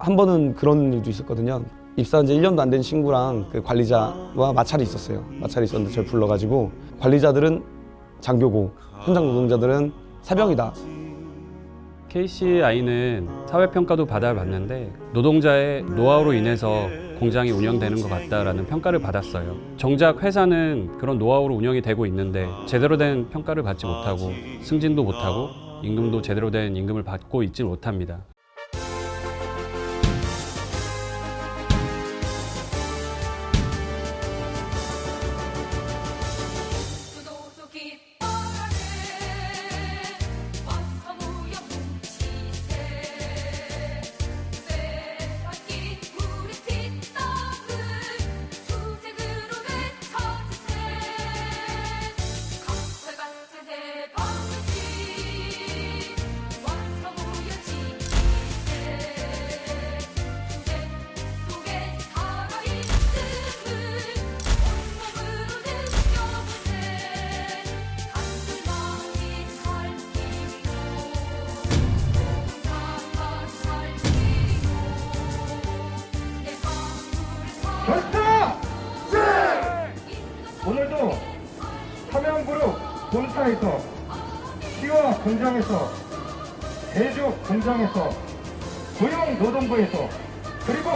한 번은 그런 일도 있었거든요. 입사한 지 1년도 안 된 친구랑 그 관리자와 마찰이 있었어요. 마찰이 있었는데 저를 불러가지고 관리자들은 장교고 현장 노동자들은 사병이다. KCI는 사회평가도 받아봤는데 노동자의 노하우로 인해서 공장이 운영되는 것 같다라는 평가를 받았어요. 정작 회사는 그런 노하우로 운영이 되고 있는데 제대로 된 평가를 받지 못하고 승진도 못하고 임금도 제대로 된 임금을 받고 있지 못합니다. 오늘도 삼양그룹 본사에서, 시와 공장에서, 대주 공장에서, 고용노동부에서, 그리고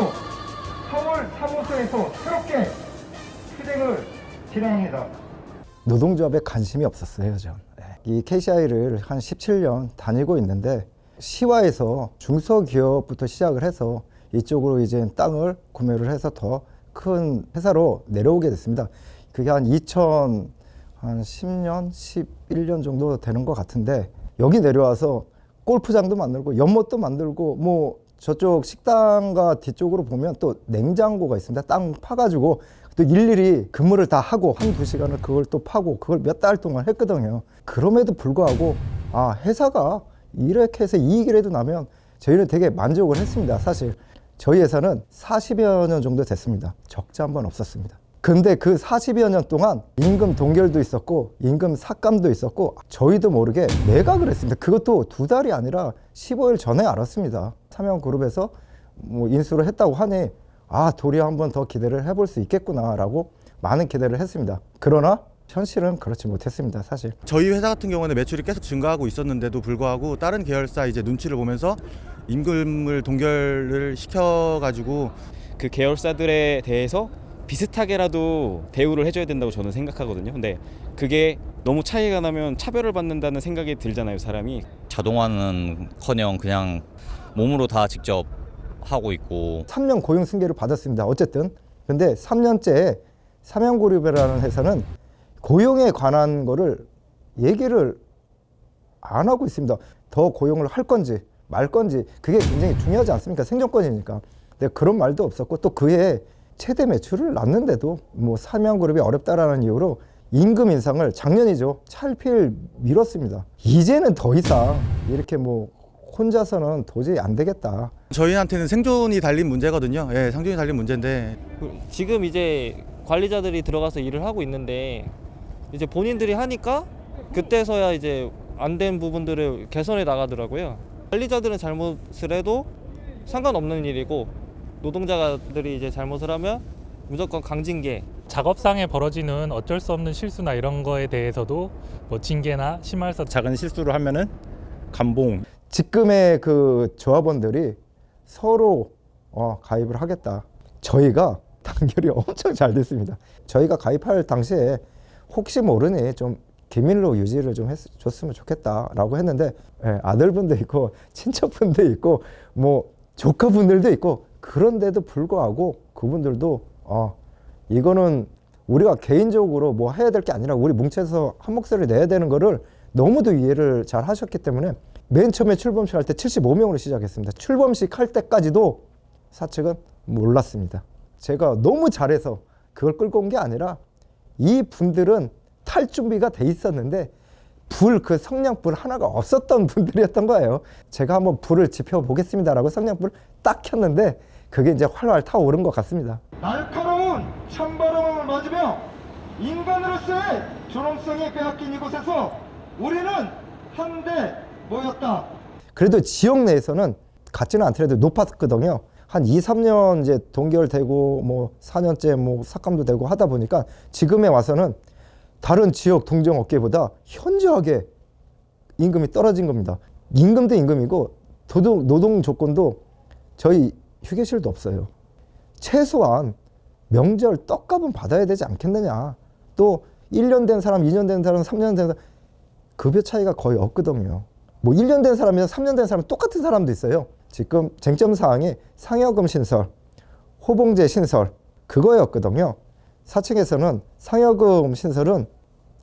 서울 사무소에서 새롭게 투쟁을 진행합니다. 노동조합에 관심이 없었어요, 전. 이 KCI를 한 17년 다니고 있는데 시와에서 중소기업부터 시작을 해서 이쪽으로 이제 땅을 구매를 해서 더 큰 회사로 내려오게 됐습니다. 그게 한 2010년, 11년 정도 되는 것 같은데 여기 내려와서 골프장도 만들고 연못도 만들고 뭐 저쪽 식당과 뒤쪽으로 보면 또 냉장고가 있습니다. 땅 파가지고 또 일일이 근무를 다 하고 한두 시간을 그걸 또 파고 그걸 몇 달 동안 했거든요. 그럼에도 불구하고 회사가 이렇게 해서 이익이라도 나면 저희는 되게 만족을 했습니다. 사실 저희 회사는 40여 년 정도 됐습니다. 적자 한 번 없었습니다. 근데 그 40여 년 동안 임금 동결도 있었고 임금 삭감도 있었고 저희도 모르게 매각을 했습니다. 그것도 2달이 아니라 15일 전에 알았습니다. 삼양그룹에서 뭐 인수를 했다고 하니 도리어 한 번 더 기대를 해볼 수 있겠구나 라고 많은 기대를 했습니다. 그러나 현실은 그렇지 못했습니다. 사실 저희 회사 같은 경우는 매출이 계속 증가하고 있었는데도 불구하고 다른 계열사 이제 눈치를 보면서 임금을 동결을 시켜가지고 그 계열사들에 대해서 비슷하게라도 대우를 해줘야 된다고 저는 생각하거든요. 근데 그게 너무 차이가 나면 차별을 받는다는 생각이 들잖아요, 사람이. 자동화는커녕 그냥 몸으로 다 직접 하고 있고 3년 고용 승계를 받았습니다. 어쨌든 근데 3년째 삼양그룹이라는 회사는 고용에 관한 거를 얘기를 안 하고 있습니다. 더 고용을 할 건지 말 건지 그게 굉장히 중요하지 않습니까? 생존권이니까. 근데 그런 말도 없었고 또 그해 최대 매출을 났는데도 뭐 삼양그룹이 어렵다라는 이유로 임금 인상을 작년이죠. 찰필 미뤘습니다. 이제는 더 이상 이렇게 뭐 혼자서는 도저히 안 되겠다. 저희한테는 생존이 달린 문제거든요. 예, 생존이 달린 문제인데 지금 이제 관리자들이 들어가서 일을 하고 있는데 이제 본인들이 하니까 그때서야 이제 안 된 부분들을 개선해 나가더라고요. 관리자들은 잘못을 해도 상관없는 일이고 노동자들이 이제 잘못을 하면 무조건 강징계. 작업상에 벌어지는 어쩔 수 없는 실수나 이런 거에 대해서도 뭐 징계나 심할서 작은 실수를 하면은 감봉. 지금의 그 조합원들이 서로 가입을 하겠다. 저희가 단결이 엄청 잘 됐습니다. 저희가 가입할 당시에 혹시 모르니 좀 기밀로 유지를 좀 해줬으면 좋겠다라고 했는데 아들분도 있고 친척분도 있고 뭐 조카분들도 있고 그런데도 불구하고 그분들도 이거는 우리가 개인적으로 뭐 해야 될 게 아니라 우리 뭉쳐서 한 목소리를 내야 되는 거를 너무도 이해를 잘 하셨기 때문에 맨 처음에 출범식 할 때 75명으로 시작했습니다. 출범식 할 때까지도 사측은 몰랐습니다. 제가 너무 잘해서 그걸 끌고 온 게 아니라 이 분들은 탈 준비가 돼 있었는데 그 성냥불 하나가 없었던 분들이었던 거예요. 제가 한번 불을 지펴 보겠습니다라고 성냥불을 딱 켰는데 그게 이제 활활 타오른 것 같습니다. 날카로운 찬바람을 맞으며 인간으로서의 존엄성이 빼앗긴 이곳에서 우리는 한데 모였다. 그래도 지역 내에서는 같지는 않더라도 높았거든요. 한 2, 3년 이제 동결되고 뭐 4년째 뭐 삭감도 되고 하다 보니까 지금에 와서는 다른 지역 동종 업계보다 현저하게 임금이 떨어진 겁니다. 임금도 임금이고 노동 조건도 저희 휴게실도 없어요. 최소한 명절 떡값은 받아야 되지 않겠느냐. 또 1년 된 사람, 2년 된 사람, 3년 된 사람 급여 차이가 거의 없거든요. 뭐 1년 된 사람이나 3년 된 사람 똑같은 사람도 있어요. 지금 쟁점 사항이 상여금 신설, 호봉제 신설 그거였거든요. 사측에서는 상여금 신설은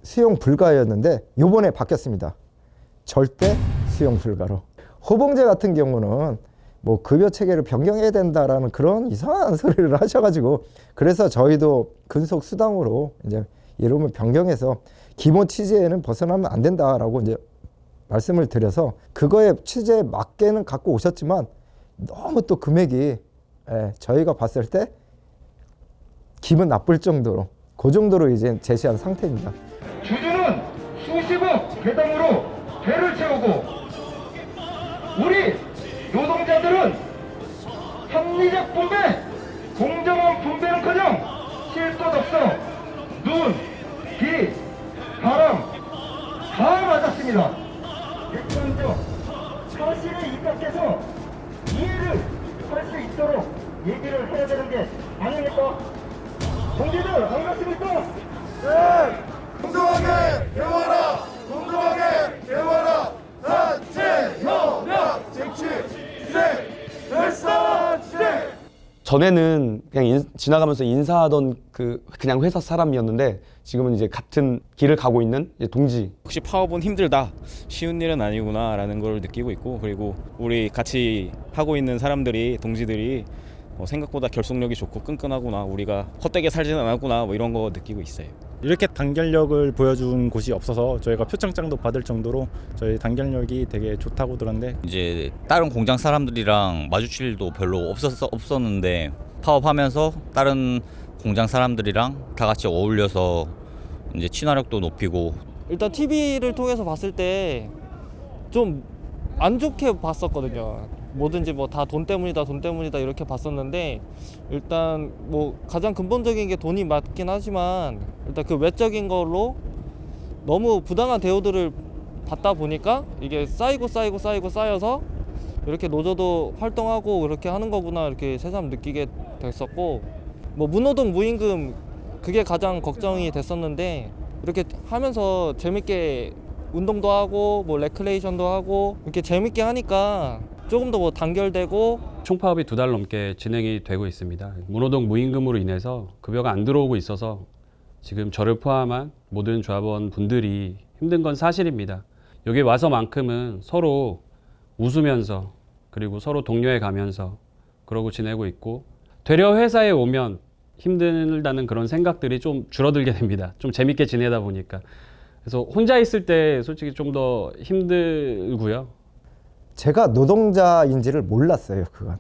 수용 불가였는데 요번에 바뀌었습니다. 절대 수용 불가로. 호봉제 같은 경우는 뭐 급여 체계를 변경해야 된다라는 그런 이상한 소리를 하셔가지고 그래서 저희도 근속 수당으로 이제 이름을 변경해서 기본 취지에는 벗어나면 안 된다라고 이제 말씀을 드려서 그거에 취지에 맞게는 갖고 오셨지만 너무 또 금액이 저희가 봤을 때 기분 나쁠 정도로 그 정도로 이제 제시한 상태입니다. 주주는 수십억 배당으로 배를 채우고 우리 노동자들은 합리적 분배, 공정한 분배는커녕 쉴 것 없어 눈, 비, 바람 다 맞았습니다. 먼저 사실에 입각해서 이해를 할 수 있도록 얘기를 해야 되는 게 아닙니까? 동지들 안 그렇습니까? 네! 공정하게 배워라! 공정하게 배워라! 단체 협약 쟁취 시대 결산 시대. 전에는 그냥 지나가면서 인사하던 그냥 회사 사람이었는데 지금은 이제 같은 길을 가고 있는 이제 동지. 혹시 파업은 힘들다, 쉬운 일은 아니구나라는 걸 느끼고 있고 그리고 우리 같이 하고 있는 사람들이 동지들이 생각보다 결속력이 좋고 끈끈하구나, 우리가 헛되게 살지는 않았구나 뭐 이런 거 느끼고 있어요. 이렇게 단결력을 보여준 곳이 없어서 저희가 표창장도 받을 정도로 저희 단결력이 되게 좋다고 들었는데 이제 다른 공장 사람들이랑 마주칠 일도 별로 없었는데 파업하면서 다른 공장 사람들이랑 다 같이 어울려서 이제 친화력도 높이고. 일단 TV를 통해서 봤을 때 좀 안 좋게 봤었거든요. 뭐든지 뭐 다 돈 때문이다 이렇게 봤었는데 일단 뭐 가장 근본적인 게 돈이 맞긴 하지만 일단 그 외적인 걸로 너무 부당한 대우들을 받다 보니까 이게 쌓여서 이렇게 노조도 활동하고 그렇게 하는 거구나 이렇게 새삼 느끼게 됐었고, 뭐 무노동 무임금 그게 가장 걱정이 됐었는데 이렇게 하면서 재밌게 운동도 하고 뭐 레크레이션도 하고 이렇게 재밌게 하니까 조금 더 뭐 단결되고. 총파업이 2달 넘게 진행이 되고 있습니다. 무노동 무임금으로 인해서 급여가 안 들어오고 있어서 지금 저를 포함한 모든 조합원 분들이 힘든 건 사실입니다. 여기 와서만큼은 서로 웃으면서 그리고 서로 독려해 가면서 그러고 지내고 있고, 되려 회사에 오면 힘들다는 그런 생각들이 좀 줄어들게 됩니다. 좀 재밌게 지내다 보니까. 그래서 혼자 있을 때 솔직히 좀 더 힘들고요. 제가 노동자인지를 몰랐어요. 그건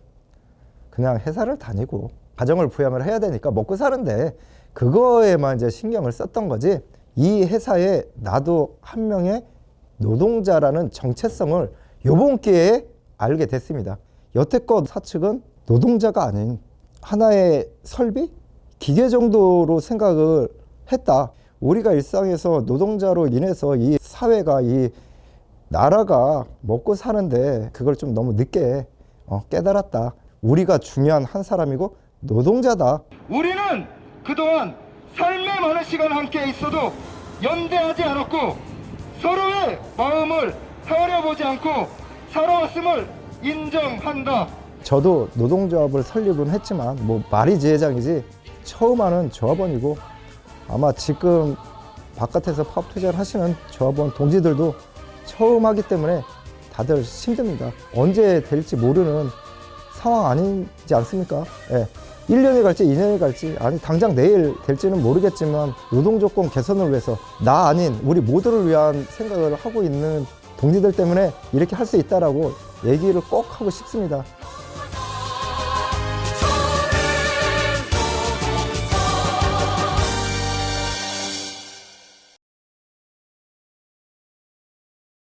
그냥 회사를 다니고 가정을 부양을 해야 되니까 먹고 사는데 그거에만 이제 신경을 썼던 거지, 이 회사에 나도 한 명의 노동자라는 정체성을 요번 기회에 알게 됐습니다. 여태껏 사측은 노동자가 아닌 하나의 설비? 기계 정도로 생각을 했다. 우리가 일상에서 노동자로 인해서 이 사회가, 이 나라가 먹고 사는데 그걸 좀 너무 늦게 깨달았다. 우리가 중요한 한 사람이고 노동자다. 우리는 그동안 삶의 많은 시간 함께 있어도 연대하지 않았고 서로의 마음을 헤아려보지 않고 살아왔음을 인정한다. 저도 노동조합을 설립은 했지만 뭐 말이 지회장이지 처음 하는 조합원이고, 아마 지금 바깥에서 파업 투자를 하시는 조합원 동지들도 처음 하기 때문에 다들 힘듭니다. 언제 될지 모르는 상황 아니지 않습니까? 예. 1년이 갈지 2년이 갈지, 아니 당장 내일 될지는 모르겠지만 노동조건 개선을 위해서 나 아닌 우리 모두를 위한 생각을 하고 있는 동지들 때문에 이렇게 할 수 있다라고 얘기를 꼭 하고 싶습니다.